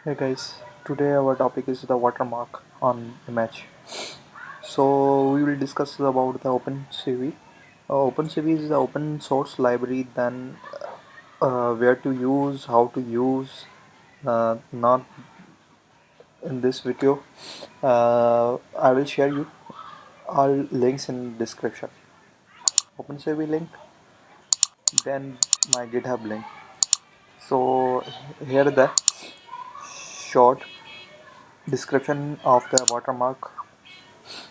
Hey guys, today our topic is the watermark on image. So we will discuss about the OpenCV. OpenCV is the open source library. Then where to use, how to use. Not in this video. I will share you all links in description. OpenCV link, then my GitHub link. So here the short description of the watermark.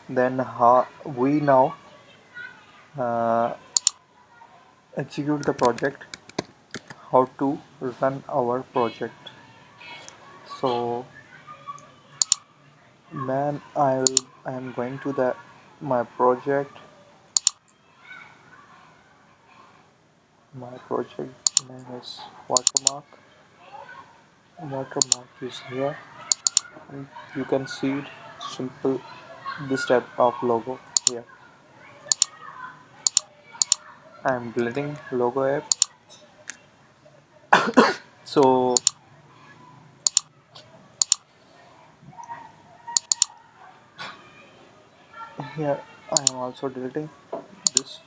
Then how we now uh, execute the project, how to run our project. So man, I am going to the my project. My project name is Watermark. Watermark is here, and you can see it simple, this type of logo here. I am deleting logo app. So here I am also deleting this.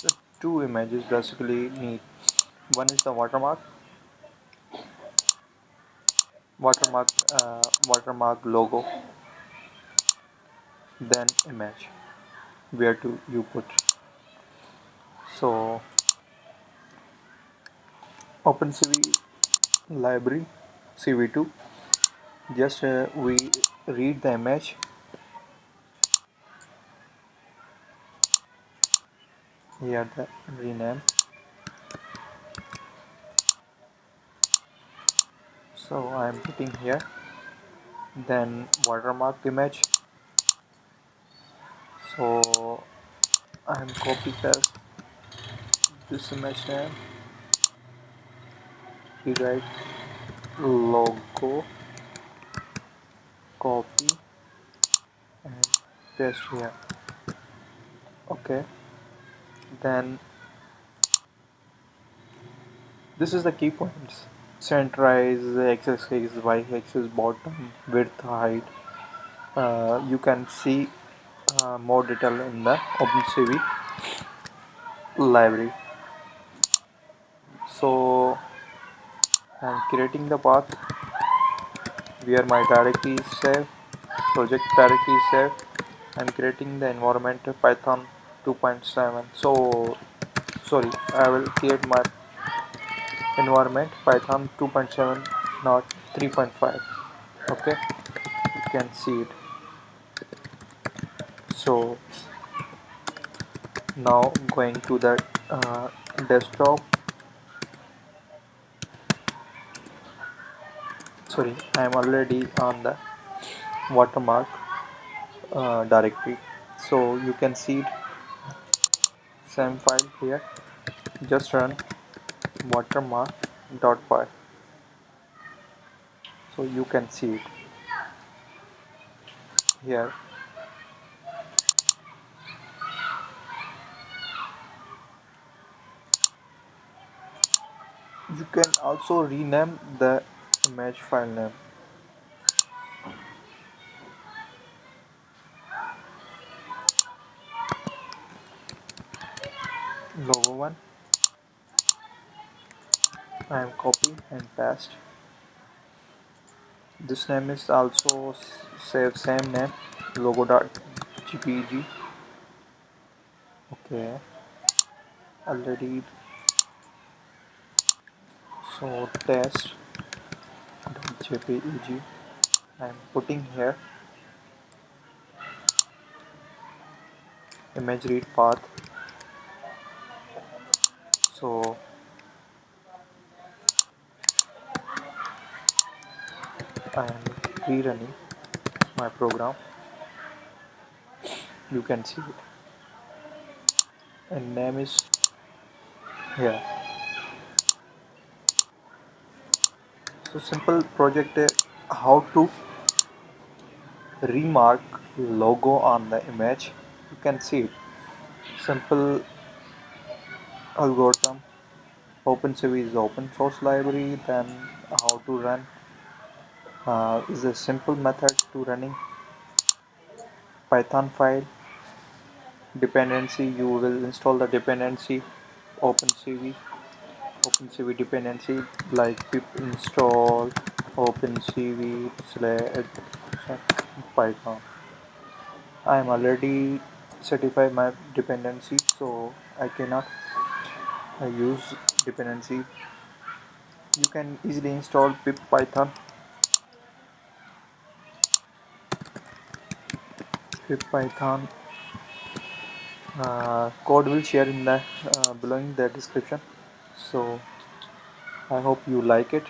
The two images basically need. One is the watermark watermark logo, then image where to you put. So OpenCV library CV2, just we read the image. Here the rename. So I am putting here, then watermark image. So I am copy paste this image name, rewrite logo, copy and paste here. Okay, then this is the key points: centerize, x-axis, y-axis, bottom, width, height. You can see more detail in the OpenCV library. So I'm creating the path where my directory is saved, project directory is saved. I'm creating the environment Python 2.7. So sorry, I will create my environment Python 2.7, not 3.5. Okay, you can see it. So now going to the desktop. Sorry, I am already on the watermark directory. So you can see it, same file here. Just run watermark.py. So you can see it here. You can also rename the image file name. Logo one. I am copy and paste. This name is also save same name, logo.jpg. Okay, already. So test.jpg. I am putting here image read path. So I am rerunning my program. You can see it, and name is here. So simple project, how to remark logo on the image. You can see it, simple algorithm. OpenCV is the open source library. Then how to run is a simple method to running Python file dependency. You will install the dependency OpenCV OpenCV dependency like pip install OpenCV slash Python. I am already certified my dependency, so I cannot use dependency. You can easily install pip Python. Code will share in the below in the description. So I hope you like it.